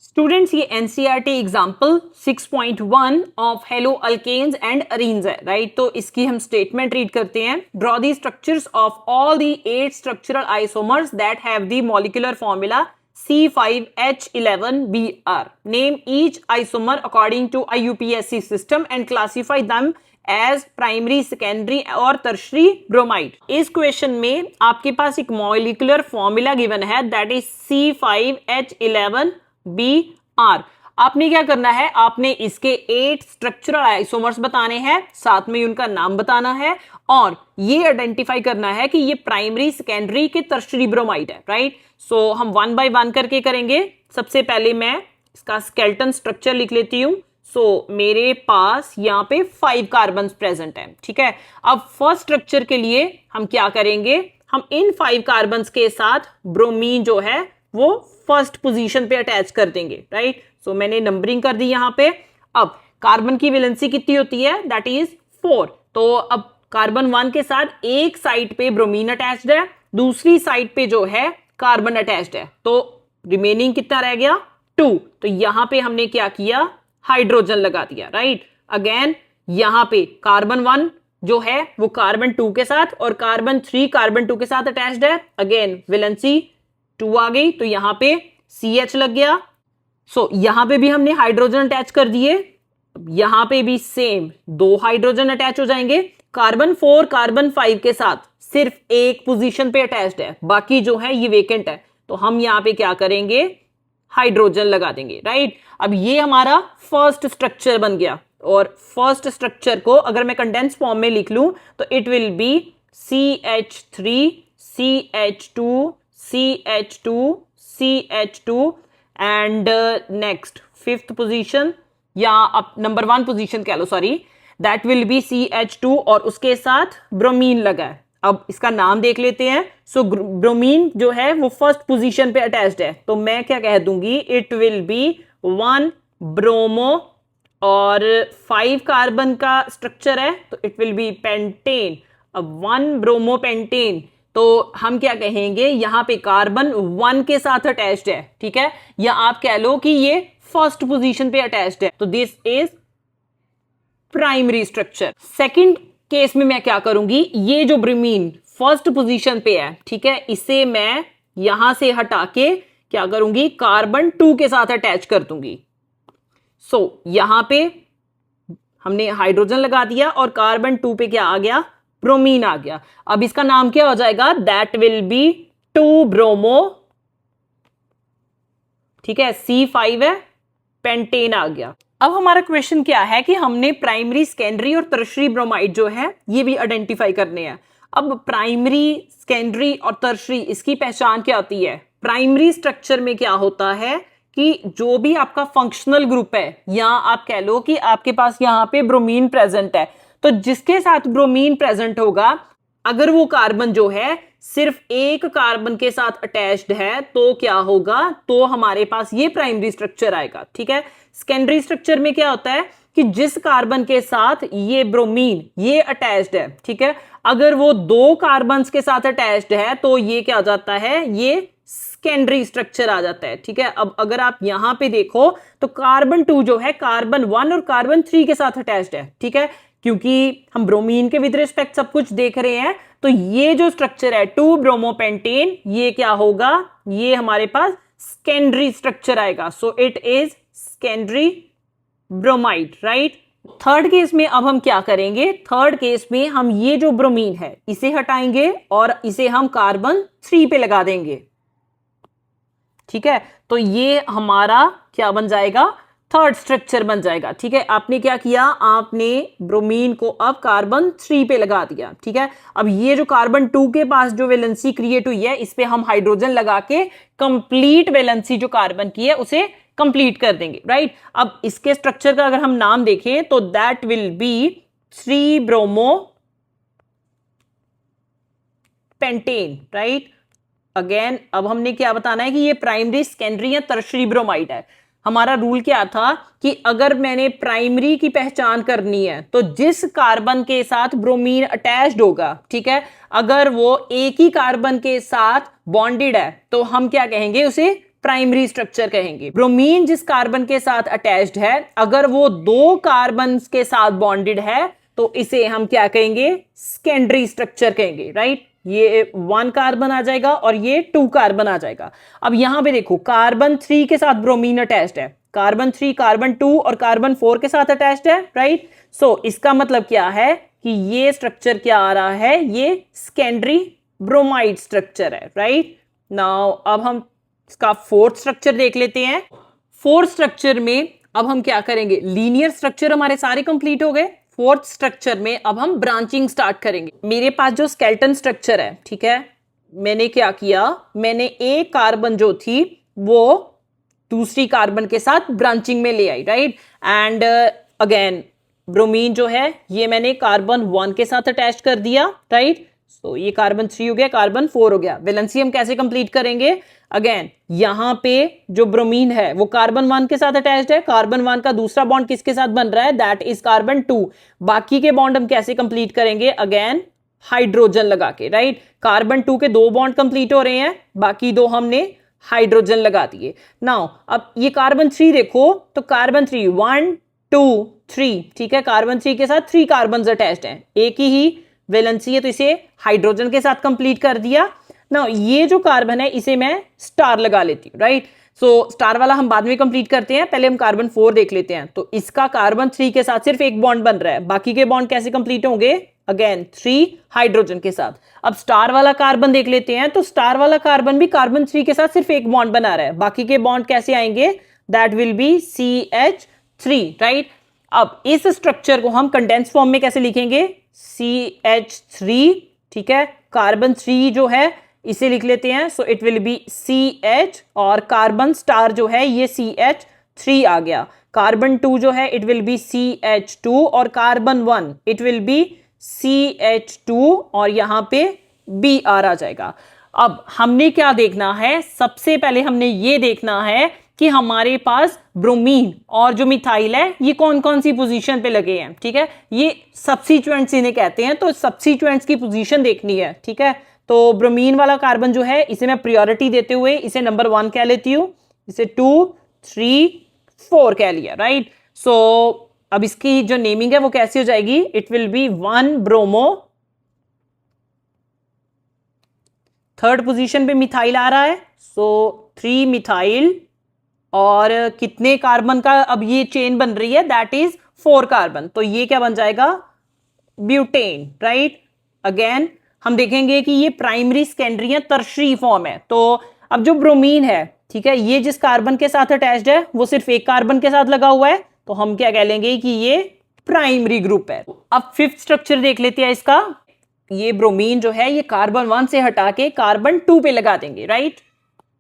Students ये NCERT example 6.1 of haloalkanes and arenes है, right. तो इसकी हम स्टेटमेंट रीड करते हैं। Draw the structures of all the 8 structural isomers that have the molecular formula C5H11Br. Name each isomer according to IUPAC system and classify them as primary, secondary और tertiary bromide. इस question में आपके पास एक molecular formula given है that is C5H11Br. आपने क्या करना है, आपने इसके 8 स्ट्रक्चरल आइसोमर्स बताने हैं, साथ में उनका नाम बताना है और ये आइडेंटिफाई करना है कि ये प्राइमरी, सेकेंडरी के टर्शियरी ब्रोमाइड है, राइट। सो हम 1 बाय 1 करके करेंगे। सबसे पहले मैं इसका स्केलेटन स्ट्रक्चर लिख लेती हूं। सो मेरे पास यहाँ पे 5 कार्बन प्रेजेंट है, ठीक है। अब फर्स्ट स्ट्रक्चर के लिए हम क्या करेंगे, हम इन 5 कार्बन के साथ ब्रोमीन जो है वो फर्स्ट पोजीशन पे अटैच कर देंगे, राइट। सो मैंने नंबरिंग कर दी यहाँ पे। अब कार्बन की वैलेंसी कितनी होती है, दैट इज 4। तो अब कार्बन 1 के साथ एक साइड पे ब्रोमीन अटैच्ड है, दूसरी साइड पे जो है कार्बन अटैच्ड है, तो रिमेनिंग कितना रह गया, 2। तो यहां पे हमने क्या किया, हाइड्रोजन लगा दिया, राइट। अगेन यहां पे कार्बन 1 जो है वो कार्बन 2 के साथ और कार्बन 3 कार्बन 2 के साथ अटैच्ड है। अगेन वैलेंसी 2 आ गई, तो यहां पे CH लग गया। सो यहां पे भी हमने हाइड्रोजन अटैच कर दिए, यहां पे भी सेम 2 हाइड्रोजन अटैच हो जाएंगे। कार्बन 4 कार्बन 5 के साथ सिर्फ एक पोजीशन पे अटैच्ड है, बाकी जो है ये वेकेंट है, तो हम यहां पे क्या करेंगे, हाइड्रोजन लगा देंगे, राइट। अब ये हमारा फर्स्ट स्ट्रक्चर बन गया और फर्स्ट स्ट्रक्चर को अगर मैं कंडेंस फॉर्म में लिख लूं तो it will be CH3 CH2 CH2 CH2 and next fifth position या अब नंबर 1 पोजीशन कह लो, sorry, that will be CH2 और उसके साथ ब्रोमीन लगा है। अब इसका नाम देख लेते हैं। सो ब्रोमीन जो है वो फर्स्ट पोजीशन पे अटैच्ड है, तो मैं क्या कह दूंगी, इट विल बी 1 ब्रोमो और 5 कार्बन का स्ट्रक्चर है तो इट विल बी पेंटेन। अब 1 ब्रोमो पेंटेन, तो हम क्या कहेंगे, यहां पे कार्बन 1 के साथ अटैच्ड है, ठीक है, या आप कह लो कि ये फर्स्ट पोजीशन पे अटैच्ड है, तो this is primary structure. Second case में मैं क्या करूंगी, ये जो ब्रोमीन फर्स्ट पोजीशन पे है, ठीक है, इसे मैं यहां से हटा के क्या करूंगी, कार्बन 2 के साथ अटैच कर दूंगी। सो यहां पे हमने हाइड्रोजन लगा दिया और कार्बन 2 पे क्या आ गया, ब्रोमीन आ गया। अब इसका नाम क्या हो जाएगा, दैट विल बी 2 ब्रोमो, ठीक है, C5 है, पेंटेन आ गया। अब हमारा क्वेश्चन क्या है कि हमने प्राइमरी, सेकेंडरी और टर्शियरी ब्रोमाइड जो है ये भी आइडेंटिफाई करने हैं। अब प्राइमरी, सेकेंडरी और टर्शियरी, इसकी पहचान क्या होती है। प्राइमरी स्ट्रक्चर में क्या होता है कि जो भी आपका फंक्शनल ग्रुप है, या आप कह लो कि आपके पास यहां पे ब्रोमीन प्रेजेंट है, तो जिसके साथ ब्रोमीन प्रेजेंट होगा, अगर वो कार्बन जो है सिर्फ एक कार्बन के साथ अटैच्ड है तो क्या होगा, तो हमारे पास ये प्राइमरी स्ट्रक्चर आएगा, ठीक है। सेकेंडरी स्ट्रक्चर में क्या होता है कि जिस कार्बन के साथ ये ब्रोमीन ये अटैच्ड है, ठीक है, अगर वो 2 कार्बन के साथ अटैच्ड है तो ये क्या हो जाता है, ये सेकेंडरी स्ट्रक्चर आ जाता है, ठीक है। अब अगर आप यहां पे देखो तो कार्बन 2 जो है कार्बन 1 और कार्बन 3 के साथ अटैच्ड है, ठीक है, क्योंकि हम ब्रोमीन के विद रिस्पेक्ट सब कुछ देख रहे हैं, तो ये जो स्ट्रक्चर है 2 ब्रोमोपेंटेन, ये क्या होगा, ये हमारे पास सेकेंडरी स्ट्रक्चर आएगा। So it is secondary bromide, right. Third case में अब हम क्या करेंगे, थर्ड केस में हम ये जो ब्रोमीन है इसे हटाएंगे और इसे हम कार्बन 3 पे लगा देंगे, ठीक है। तो ये हमारा क्या बन जाएगा, थर्ड स्ट्रक्चर बन जाएगा, ठीक है। आपने क्या किया, आपने ब्रोमीन को अब कार्बन 3 पे लगा दिया, ठीक है। अब ये जो कार्बन 2 के पास जो वैलेंसी क्रिएट हुई है, इस पे हम हाइड्रोजन लगा के कंप्लीट वैलेंसी जो कार्बन की है उसे कंप्लीट कर देंगे, राइट। अब इसके स्ट्रक्चर का अगर हम नाम देखें तो that will B 3 bromo pentane, right. Again अब हमने क्या बताना है कि ये प्राइमरी, सेकेंडरी या टर्शियरी ब्रोमाइड है। हमारा रूल क्या था कि अगर मैंने प्राइमरी की पहचान करनी है तो जिस कार्बन के साथ ब्रोमीन अटैच्ड होगा, ठीक है, अगर वो एक ही कार्बन के साथ बॉन्डेड है तो हम क्या कहेंगे, उसे प्राइमरी स्ट्रक्चर कहेंगे। ब्रोमीन जिस कार्बन के साथ अटैच्ड है, अगर वो 2 कार्बन के साथ बॉन्डेड है तो इसे हम क्या कहेंगे, सेकेंडरी स्ट्रक्चर कहेंगे, राइट। ये 1 कार्बन आ जाएगा और ये 2 कार्बन आ जाएगा। अब यहां पे देखो कार्बन 3 के साथ ब्रोमीन अटैच्ड है, कार्बन 3 कार्बन 2 और कार्बन 4 के साथ अटैच्ड है, राइट। सो इसका मतलब क्या है कि ये स्ट्रक्चर क्या आ रहा है, ये सेकेंडरी ब्रोमाइड स्ट्रक्चर है, राइट। नाउ अब हम इसका 4th स्ट्रक्चर देख लेते हैं। 4th स्ट्रक्चर में अब हम क्या करेंगे, लीनियर स्ट्रक्चर हमारे सारे कंप्लीट हो गए। 4th स्ट्रक्चर में अब हम ब्रांचिंग स्टार्ट करेंगे। मेरे पास जो स्केलेटन स्ट्रक्चर है, ठीक है, मैंने क्या किया, मैंने एक कार्बन जो थी वो दूसरी कार्बन के साथ ब्रांचिंग में ले आई, राइट। एंड अगेन ब्रोमीन जो है ये मैंने कार्बन 1 के साथ अटैच कर दिया, राइट। सो ये कार्बन 3 हो गया, कार्बन 4 हो गया। वैलेंसी हम कैसे कंप्लीट करेंगे, अगेन यहां पे जो ब्रोमीन है वो कार्बन 1 के साथ अटैच्ड है, कार्बन 1 का दूसरा बॉन्ड किसके साथ बन रहा है, दैट इज कार्बन 2। बाकी के बॉन्ड हम कैसे कंप्लीट करेंगे, अगेन हाइड्रोजन लगा के, राइट। कार्बन 2 के 2 बॉन्ड कंप्लीट हो रहे हैं, बाकी 2 हमने हाइड्रोजन लगा दिए। नाउ अब ये कार्बन 3 देखो, तो कार्बन 3 1 2 3, ठीक है, कार्बन 3 के साथ 3 कार्बन अटैच्ड हैं, एक ही वैलेंसी है तो इसे हाइड्रोजन के साथ कंप्लीट कर दिया। ना ये जो कार्बन है इसे मैं स्टार लगा लेती हूँ, राइट। सो स्टार वाला हम बाद में कंप्लीट करते हैं, पहले हम कार्बन 4 देख लेते हैं। तो इसका कार्बन 3 के साथ सिर्फ एक बॉन्ड बन रहा है, बाकी के बॉन्ड कैसे कंप्लीट होंगे, अगेन 3 हाइड्रोजन के साथ। अब स्टार वाला कार्बन देख लेते हैं, तो स्टार वाला कार्बन भी कार्बन 3 के साथ सिर्फ एक बॉन्ड बना रहा है, बाकी के बॉन्ड कैसे आएंगे, that will be CH3, right. अब इस स्ट्रक्चर को हम कंडेंस फॉर्म में कैसे लिखेंगे, CH3, ठीक है। कार्बन 3 जो है इसे लिख लेते हैं, so it will B CH, और कार्बन स्टार जो है ये CH3 आ गया। कार्बन 2 जो है इट विल बी CH2, और carbon 1 it will be CH2, और यहां पे Br आ जाएगा। अब हमने क्या देखना है, सबसे पहले हमने ये देखना है कि हमारे पास ब्रोमीन और जो मिथाइल है ये कौन कौन सी पोजीशन पे लगे हैं, ठीक है। ये सब्स्टिट्यूएंट्स इन्हें कहते हैं, तो सब्स्टिट्यूएंट्स की पोजीशन देखनी है, ठीक है। तो ब्रोमीन वाला कार्बन जो है इसे मैं प्रायोरिटी देते हुए इसे नंबर 1 कह लेती हूं, इसे 2 3 4 कह लिया, राइट। सो अब इसकी जो नेमिंग है वो कैसी हो जाएगी, it will B 1 bromo. 3rd position पे मिथाइल आ रहा है, सो 3 मिथाइल, और कितने कार्बन का अब ये चेन बन रही है, दैट इज 4 कार्बन, तो ये क्या बन जाएगा, ब्यूटेन, राइट। अगेन हम देखेंगे कि ये प्राइमरी, सेकेंडरी या टर्शरी फॉर्म है। तो अब जो ब्रोमीन है, ठीक है, ये जिस कार्बन के साथ अटैच्ड है वो सिर्फ एक कार्बन के साथ लगा हुआ है, तो हम क्या कह लेंगे कि ये प्राइमरी ग्रुप है। अब 5th स्ट्रक्चर देख लेते हैं इसका। ये ब्रोमीन जो है ये कार्बन 1 से हटा के कार्बन 2 पे लगा देंगे, राइट।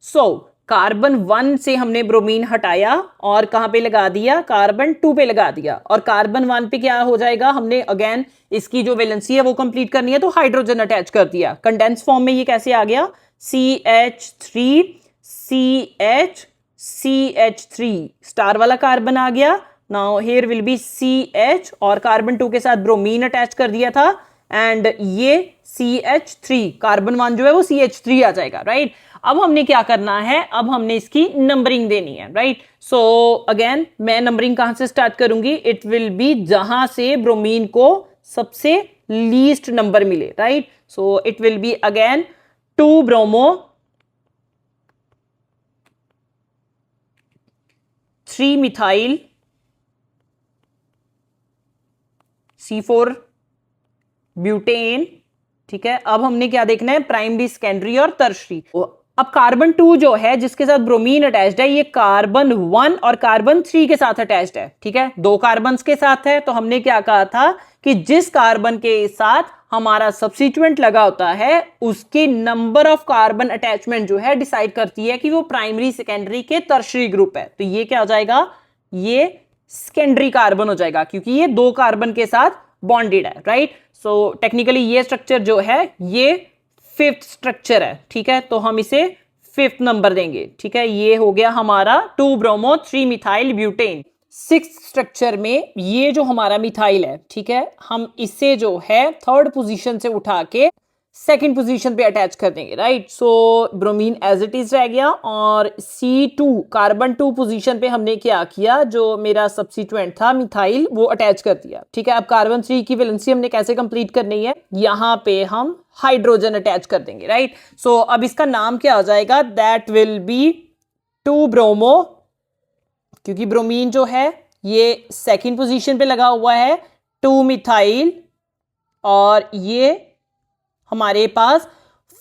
सो कार्बन 1 से हमने ब्रोमीन हटाया और कहां पे लगा दिया, कार्बन 2 पे लगा दिया, और कार्बन 1 पे क्या हो जाएगा, हमने अगेन इसकी जो वैलेंसी है वो कंप्लीट करनी है, तो हाइड्रोजन अटैच कर दिया। कंडेंस फॉर्म में ये कैसे आ गया, CH3 CH CH3, स्टार वाला कार्बन आ गया। Now here will be CH, और कार्बन 2 के साथ ब्रोमीन अटैच कर दिया था, एंड ये CH3, कार्बन 1 जो है वो CH3 आ जाएगा, राइट। अब हमने क्या करना है, अब हमने इसकी नंबरिंग देनी है, राइट। सो अगेन मैं नंबरिंग कहां से स्टार्ट करूंगी, इट विल बी जहां से ब्रोमीन को सबसे लीस्ट नंबर मिले, right. So it will be again 2 bromo, 3 methyl, C4 butane, ठीक है। अब हमने क्या देखना है, प्राइमरी, सेकेंडरी और टर्शरी। अब कार्बन 2 जो है जिसके साथ ब्रोमीन अटैच्ड है, ये कार्बन 1 और कार्बन 3 के साथ अटैच्ड है, ठीक है, 2 कार्बन के साथ है। तो हमने क्या कहा था कि जिस कार्बन के साथ हमारा सब्स्टिट्यूएंट लगा होता है उसके नंबर ऑफ कार्बन अटैचमेंट जो है डिसाइड करती है कि वो प्राइमरी, सेकेंडरी के टर्शरी ग्रुप है। तो ये क्या हो जाएगा, ये सेकेंडरी कार्बन हो जाएगा, क्योंकि ये 2 कार्बन के साथ बॉन्डेड है, राइट। सो टेक्निकली ये स्ट्रक्चर जो है ये 5th स्ट्रक्चर है, ठीक है, तो हम इसे 5th नंबर देंगे, ठीक है। ये हो गया हमारा 2 bromo 3 methyl butane. 6th structure में ये जो हमारा मिथाइल है, ठीक है, हम इसे जो है 3rd पोजीशन से उठा के सेकंड पोजीशन पे अटैच कर देंगे, right. So bromine as it is रह गया और C2 कार्बन 2 पोजीशन पे हमने क्या किया, जो मेरा सब्स्टिट्यूएंट था मिथाइल वो अटैच कर दिया, ठीक है। अब कार्बन 3 की वैलेंसी हमने कैसे कंप्लीट करनी है, यहाँ पे हम हाइड्रोजन अटैच कर देंगे, राइट। सो अब इसका नाम क्या आ जाएगा, दैट विल बी 2 ब्रोमो, क्योंकि ब्रोमीन जो है ये सेकंड पोजीशन पे लगा हुआ है, 2 मिथाइल और ये हमारे पास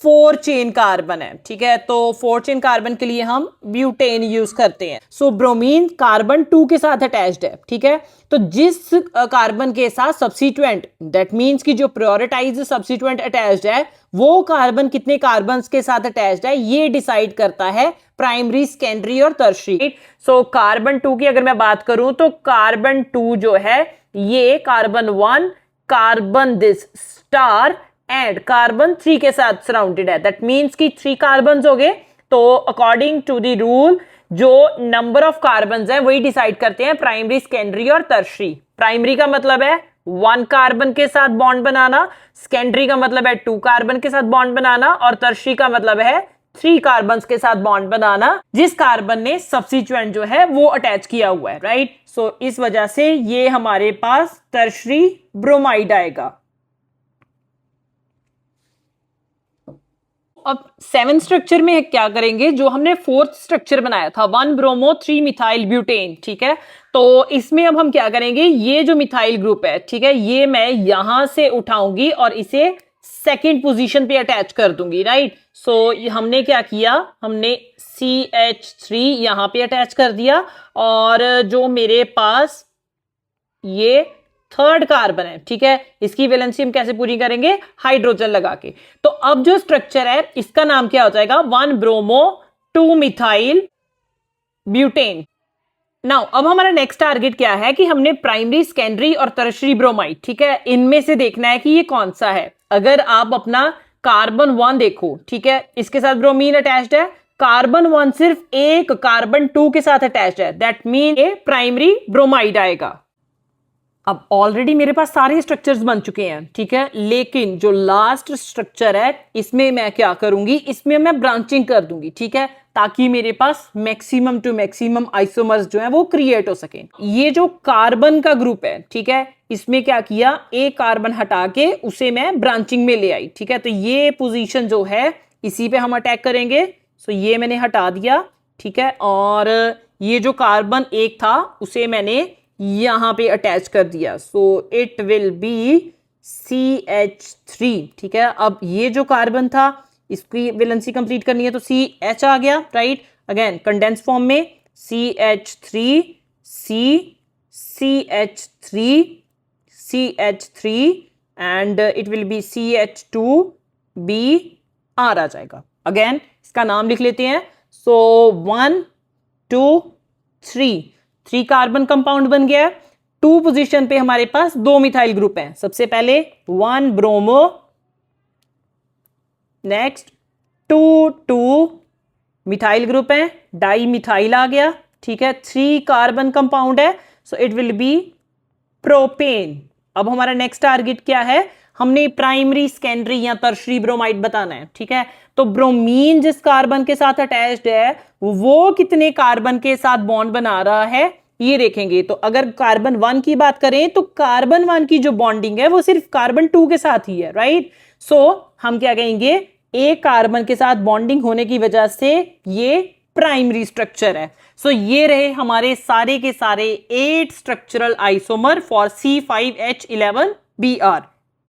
4 चेन कार्बन है, ठीक है। तो 4 चेन कार्बन के लिए हम ब्यूटेन यूज करते हैं। सो ब्रोमीन कार्बन 2 के साथ अटैच्ड है, ठीक है। तो जिस कार्बन के साथ सब्स्टिट्यूएंट, दैट मींस कि जो प्रायोरिटाइज्ड सब्स्टिट्यूएंट अटैच्ड है वो कार्बन कितने कार्बन्स के साथ अटैच्ड है, ये डिसाइड करता है प्राइमरी, सेकेंडरी और टर्शियरी। सो कार्बन 2 की अगर मैं बात करूं तो कार्बन 2 जो है ये carbon 1, carbon this star and carbon 3 के साथ सराउंडेड है। दैट मीन्स कि 3 कार्बन हो गए। तो अकॉर्डिंग टू द रूल जो नंबर ऑफ कार्बन है वही डिसाइड करते हैं प्राइमरी, सेकेंडरी और टर्शियरी। प्राइमरी का मतलब है 1 कार्बन के साथ बॉन्ड बनाना, सेकेंडरी का मतलब है 2 कार्बन के साथ बॉन्ड बनाना और टर्शियरी का मतलब है 3 कार्बन के साथ बॉन्ड बनाना जिस कार्बन ने सब्स्टिट्यूएंट जो है वो अटैच किया हुआ है, राइट। सो इस वजह से ये हमारे पास टर्शियरी ब्रोमाइड आएगा। अब 7 स्ट्रक्चर में क्या करेंगे, जो हमने 4th स्ट्रक्चर बनाया था 1 ब्रोमो 3 मिथाइल ब्यूटेन, ठीक है। तो इसमें अब हम क्या करेंगे, ये जो मिथाइल ग्रुप है, ठीक है, ये मैं यहां से उठाऊंगी और इसे सेकंड पोजीशन पे अटैच कर दूंगी, राइट। सो हमने क्या किया, हमने CH3 यहां पे अटैच कर दिया और जो मेरे पास ये 3rd कार्बन है, ठीक है, इसकी वैलेंसी हम कैसे पूरी करेंगे, हाइड्रोजन लगा के। तो अब जो स्ट्रक्चर है इसका नाम क्या हो जाएगा, 1 ब्रोमो 2 मिथाइल ब्यूटेन। नाउ अब हमारा नेक्स्ट टारगेट क्या है कि हमने प्राइमरी, सेकेंडरी और टर्शियरी ब्रोमाइड, ठीक है, इनमें से देखना है कि ये कौन सा है। अगर आप अपना कार्बन 1 देखो, ठीक है, इसके साथ ब्रोमीन अटैच्ड है, कार्बन 1 सिर्फ एक कार्बन 2 के साथ अटैच्ड है, दैट मीन ये प्राइमरी ब्रोमाइड आएगा। अब ऑलरेडी मेरे पास सारे स्ट्रक्चर्स बन चुके हैं, ठीक है, लेकिन जो लास्ट स्ट्रक्चर है इसमें मैं क्या करूंगी, इसमें मैं ब्रांचिंग कर दूंगी, ठीक है, ताकि मेरे पास मैक्सिमम टू मैक्सिमम आइसोमर्स जो है वो क्रिएट हो सके। ये जो कार्बन का ग्रुप है, ठीक है, इसमें क्या किया, एक कार्बन हटा के उसे मैं ब्रांचिंग में ले आई, ठीक है। तो ये पोजीशन जो है इसी पे हम अटैक करेंगे। सो ये मैंने हटा दिया, ठीक है, और ये जो कार्बन एक था उसे मैंने यहां पे अटैच कर दिया। So it will be CH3, ठीक है। अब ये जो कार्बन था इसकी वैलेंसी कंप्लीट करनी है तो CH आ गया, राइट। अगेन कंडेंस फॉर्म में CH3 C CH3 CH3 and it will be CH2 B R आ जाएगा। अगेन इसका नाम लिख लेते हैं। सो 1 2 3 कार्बन कंपाउंड बन गया है। 2 पोजीशन पे हमारे पास 2 मिथाइल ग्रुप हैं। सबसे पहले 1 ब्रोमो, नेक्स्ट 2 मिथाइल ग्रुप है, डाई मिथाइल आ गया, ठीक है। 3 कार्बन कंपाउंड है, so it will B propane. अब हमारा नेक्स्ट टारगेट क्या है, हमने प्राइमरी, सेकेंडरी या टर्शियरी ब्रोमाइड बताना है, ठीक है। तो ब्रोमीन जिस कार्बन के साथ अटैच्ड है वो कितने कार्बन के साथ बॉन्ड बना रहा है ये देखेंगे। तो अगर कार्बन 1 की बात करें तो कार्बन 1 की जो बॉन्डिंग है वो सिर्फ कार्बन 2 के साथ ही है, राइट। सो हम क्या कहेंगे, एक कार्बन के साथ बॉन्डिंग होने की वजह से ये प्राइमरी स्ट्रक्चर है। सो ये रहे हमारे सारे के सारे 8 स्ट्रक्चरल आइसोमर फॉर C5H11Br।